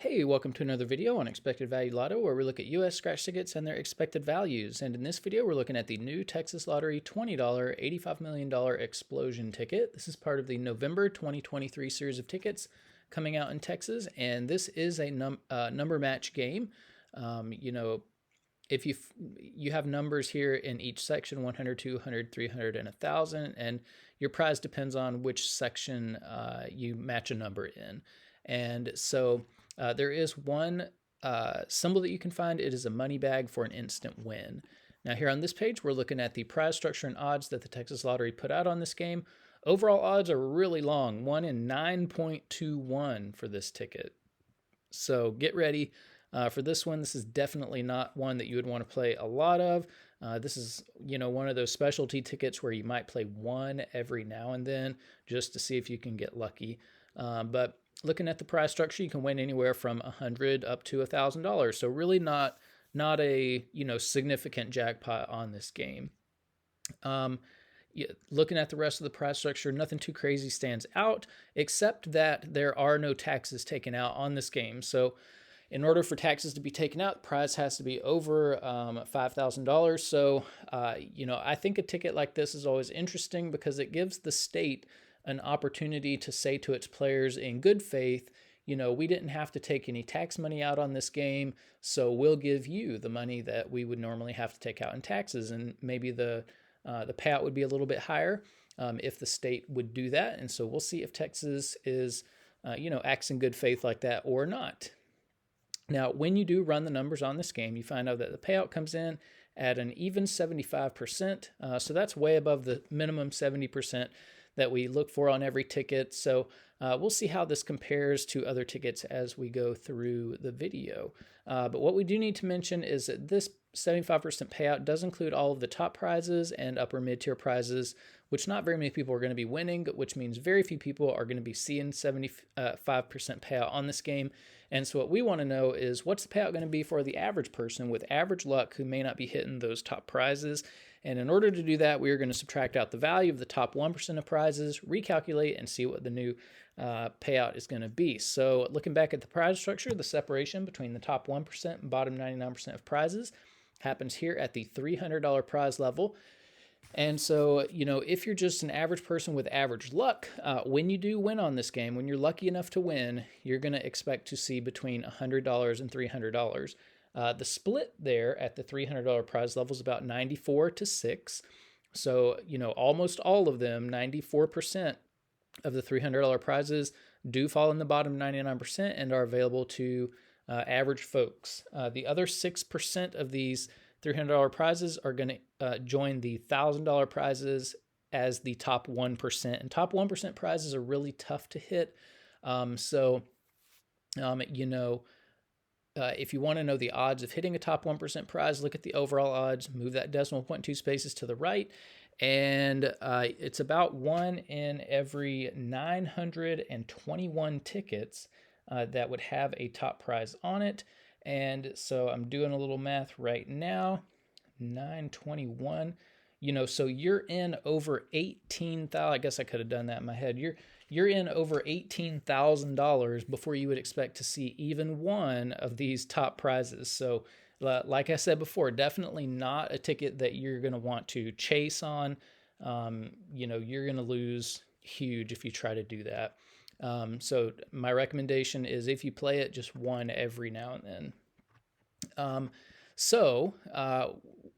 Hey, welcome to another video on Expected Value Lotto, where we look at U.S. scratch tickets and their expected values. And in this video, we're looking at the new Texas Lottery $20 $85 million explosion ticket. This is part of the November 2023 series of tickets coming out in Texas, and this is a number match game. If you have numbers here in each section, 100, 200, 300, and 1,000, and your prize depends on which section you match a number in. And so there is one symbol that you can find. It is a money bag for an instant win. Now here on this page, we're looking at the prize structure and odds that the Texas Lottery put out on this game. Overall odds are really long, 1 in 9.21 for this ticket. So get ready for this one. This is definitely not one that you would want to play a lot of. This is, one of those specialty tickets where you might play one every now and then just to see if you can get lucky. But looking at the prize structure, you can win anywhere from $100 up to $1,000. So really not a significant jackpot on this game. Looking at the rest of the prize structure, nothing too crazy stands out, except that there are no taxes taken out on this game. So in order for taxes to be taken out, the prize has to be over $5,000. So, I think a ticket like this is always interesting because it gives the state an opportunity to say to its players in good faith, we didn't have to take any tax money out on this game, so we'll give you the money that we would normally have to take out in taxes. And maybe the payout would be a little bit higher if the state would do that. And so we'll see if Texas is, acts in good faith like that or not. Now, when you do run the numbers on this game, you find out that the payout comes in at an even 75%. So that's way above the minimum 70% that we look for on every ticket. So we'll see how this compares to other tickets as we go through the video. But what we do need to mention is that this 75% payout does include all of the top prizes and upper mid-tier prizes, which not very many people are going to be winning, which means very few people are going to be seeing 75% payout on this game. And so what we want to know is what's the payout going to be for the average person with average luck who may not be hitting those top prizes. And in order to do that, we are going to subtract out the value of the top 1% of prizes, recalculate, and see what the new payout is going to be. So looking back at the prize structure, the separation between the top 1% and bottom 99% of prizes happens here at the $300 prize level. And so, if you're just an average person with average luck, when you do win on this game, when you're lucky enough to win, you're going to expect to see between $100 and $300. The split there at the $300 prize level is about 94-6. So, almost all of them, 94% of the $300 prizes do fall in the bottom 99% and are available to average folks. The other 6% of these $300 prizes are going to join the $1,000 prizes as the top 1%. And top 1% prizes are really tough to hit. If you want to know the odds of hitting a top 1% prize, look at the overall odds, move that decimal point 2 spaces to the right, and it's about 1 in every 921 tickets that would have a top prize on it. And so I'm doing a little math right now, 921, so you're in over 18,000. I guess I could have done that in my head. You're in over $18,000 before you would expect to see even one of these top prizes. So like I said before, definitely not a ticket that you're going to want to chase on. You're going to lose huge if you try to do that. So my recommendation is if you play it, just one every now and then.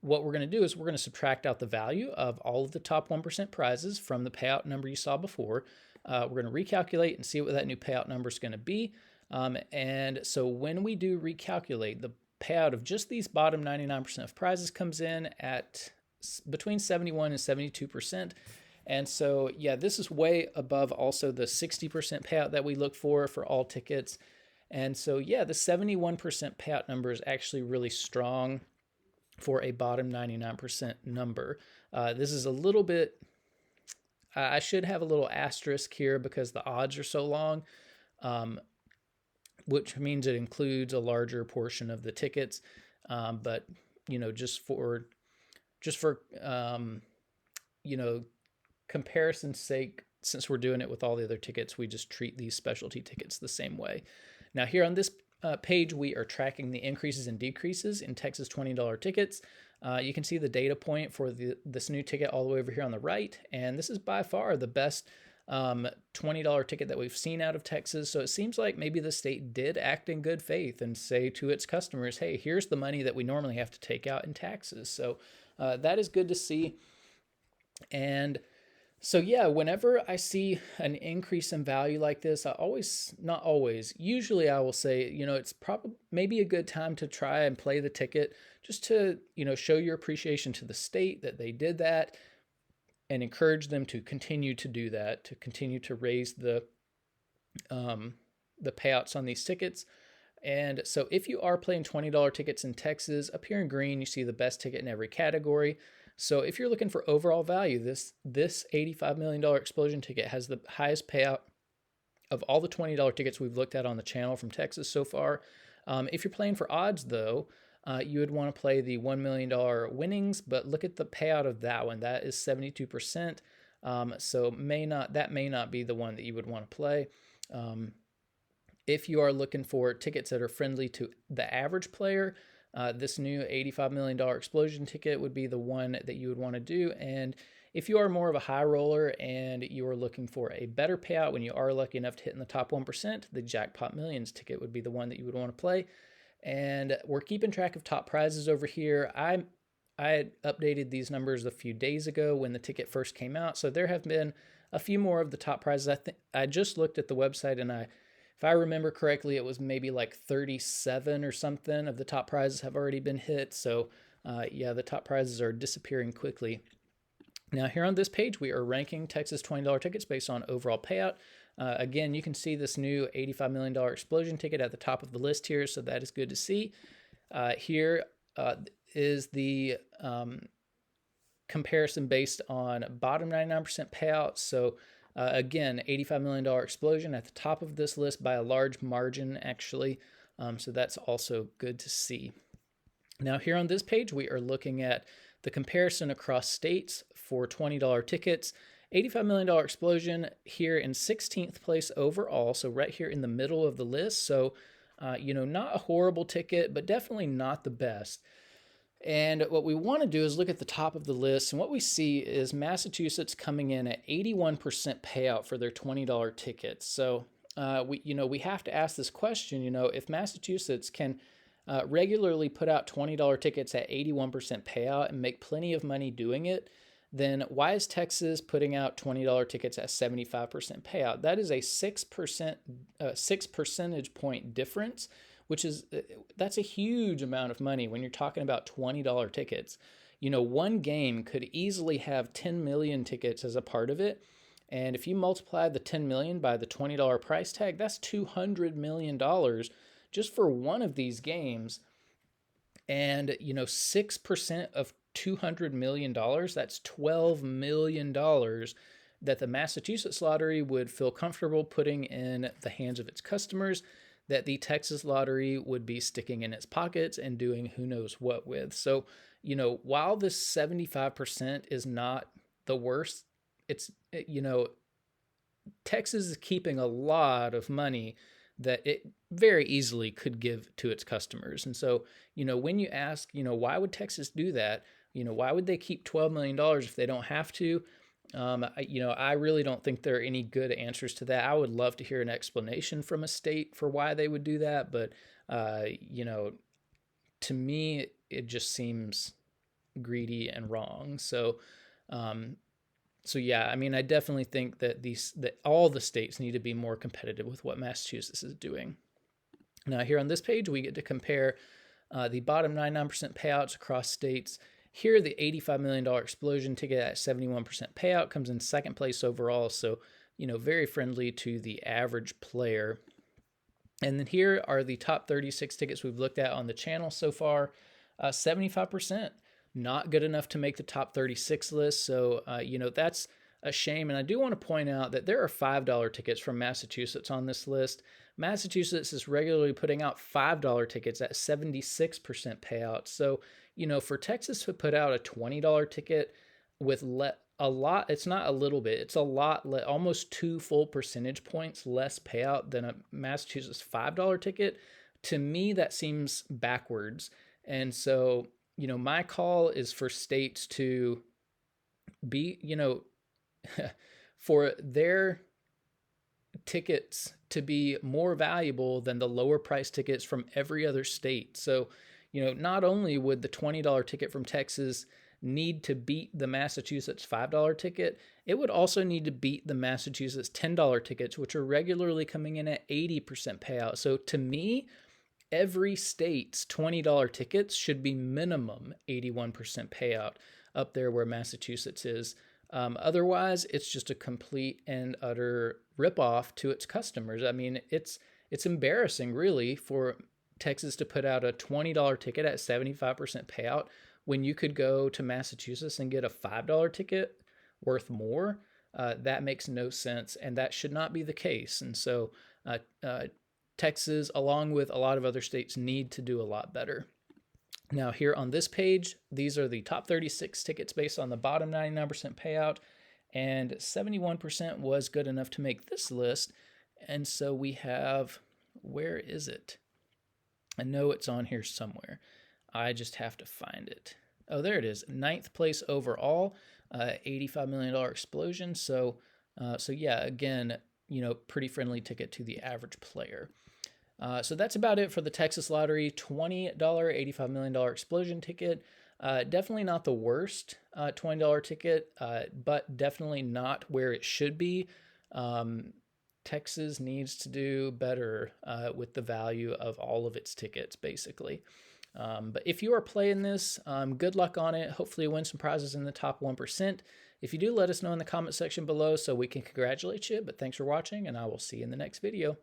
What we're going to do is we're going to subtract out the value of all of the top 1% prizes from the payout number you saw before. We're going to recalculate and see what that new payout number is going to be. And so when we do recalculate, the payout of just these bottom 99% of prizes comes in at between 71 and 72%. And so, this is way above also the 60% payout that we look for all tickets. And so, the 71% payout number is actually really strong for a bottom 99% number. This is a little bit, I should have a little asterisk here because the odds are so long, which means it includes a larger portion of the tickets. But, just for comparison's sake, since we're doing it with all the other tickets, we just treat these specialty tickets the same way. Now here on this page, we are tracking the increases and decreases in Texas $20 tickets. You can see the data point for this new ticket all the way over here on the right, and this is by far the best $20 ticket that we've seen out of Texas. So it seems like maybe the state did act in good faith and say to its customers, hey, here's the money that we normally have to take out in taxes. So that is good to see. And so yeah, whenever I see an increase in value like this, not always, usually I will say, it's probably maybe a good time to try and play the ticket just to, show your appreciation to the state that they did that and encourage them to continue to do that, to continue to raise the payouts on these tickets. And so if you are playing $20 tickets in Texas, up here in green, you see the best ticket in every category. So if you're looking for overall value, this $85 million explosion ticket has the highest payout of all the $20 tickets we've looked at on the channel from Texas so far. If you're playing for odds, though, you would want to play the $1 million winnings, but look at the payout of that one. That is 72%. So that may not be the one that you would want to play. If you are looking for tickets that are friendly to the average player, this new $85 million explosion ticket would be the one that you would want to do. And if you are more of a high roller and you are looking for a better payout when you are lucky enough to hit in the top 1%, the Jackpot Millions ticket would be the one that you would want to play. And we're keeping track of top prizes over here. I had updated these numbers a few days ago when the ticket first came out. So there have been a few more of the top prizes. I just looked at the website, and if I remember correctly, it was maybe like 37 or something of the top prizes have already been hit. So yeah, the top prizes are disappearing quickly. Now here on this page, we are ranking Texas $20 tickets based on overall payout. Again, you can see this new $85 million explosion ticket at the top of the list here, so that is good to see. Here is the comparison based on bottom 99% payout. So again, $85 million explosion at the top of this list by a large margin, actually. So that's also good to see. Now here on this page, we are looking at the comparison across states for $20 tickets. $85 million explosion here in 16th place overall, so right here in the middle of the list. So, not a horrible ticket, but definitely not the best. And what we want to do is look at the top of the list, and what we see is Massachusetts coming in at 81% payout for their $20 tickets. So, we have to ask this question, if Massachusetts can regularly put out $20 tickets at 81% payout and make plenty of money doing it, then why is Texas putting out $20 tickets at 75% payout? That is a 6 percentage point difference, that's a huge amount of money when you're talking about $20 tickets. One game could easily have 10 million tickets as a part of it. And if you multiply the 10 million by the $20 price tag, that's $200 million just for one of these games. And, 6% of $200 million, that's $12 million that the Massachusetts lottery would feel comfortable putting in the hands of its customers, that the Texas lottery would be sticking in its pockets and doing who knows what with. So, while this 75% is not the worst, Texas is keeping a lot of money that it very easily could give to its customers. And so, when you ask, why would Texas do that? Why would they keep $12 million if they don't have to? I really don't think there are any good answers to that. I would love to hear an explanation from a state for why they would do that. But, to me, it just seems greedy and wrong. So yeah, I definitely think that that all the states need to be more competitive with what Massachusetts is doing. Now here on this page, we get to compare the bottom 99% payouts across states. Here, the $85 million explosion ticket at 71% payout comes in second place overall. So, very friendly to the average player. And then here are the top 36 tickets we've looked at on the channel so far. 75%. Not good enough to make the top 36 list. So, that's a shame. And I do want to point out that there are $5 tickets from Massachusetts on this list. Massachusetts is regularly putting out $5 tickets at 76% payout. So, for Texas to put out a $20 ticket with a lot, it's not a little bit, it's a lot, almost 2 full percentage points less payout than a Massachusetts $5 ticket. To me, that seems backwards. And so, my call is for states to be, for their tickets to be more valuable than the lower price tickets from every other state. So, not only would the $20 ticket from Texas need to beat the Massachusetts $5 ticket, it would also need to beat the Massachusetts $10 tickets, which are regularly coming in at 80% payout. So to me, every state's $20 tickets should be minimum 81% payout, up there where Massachusetts is. Otherwise, it's just a complete and utter ripoff to its customers. I mean, it's embarrassing, really, for Texas to put out a $20 ticket at 75% payout when you could go to Massachusetts and get a $5 ticket worth more. That makes no sense, and that should not be the case. And so Texas, along with a lot of other states, need to do a lot better. Now, here on this page, these are the top 36 tickets based on the bottom 99% payout, and 71% was good enough to make this list. And so we have, where is it? I know it's on here somewhere. I just have to find it. Oh, there it is. 9th place overall, $85 million explosion. So yeah, again, pretty friendly ticket to the average player. So that's about it for the Texas Lottery $20 $85 million explosion ticket. Definitely not the worst $20 ticket, but definitely not where it should be. Texas needs to do better with the value of all of its tickets, basically. But if you are playing this, good luck on it. Hopefully you win some prizes in the top 1%. If you do, let us know in the comment section below so we can congratulate you. But thanks for watching, and I will see you in the next video.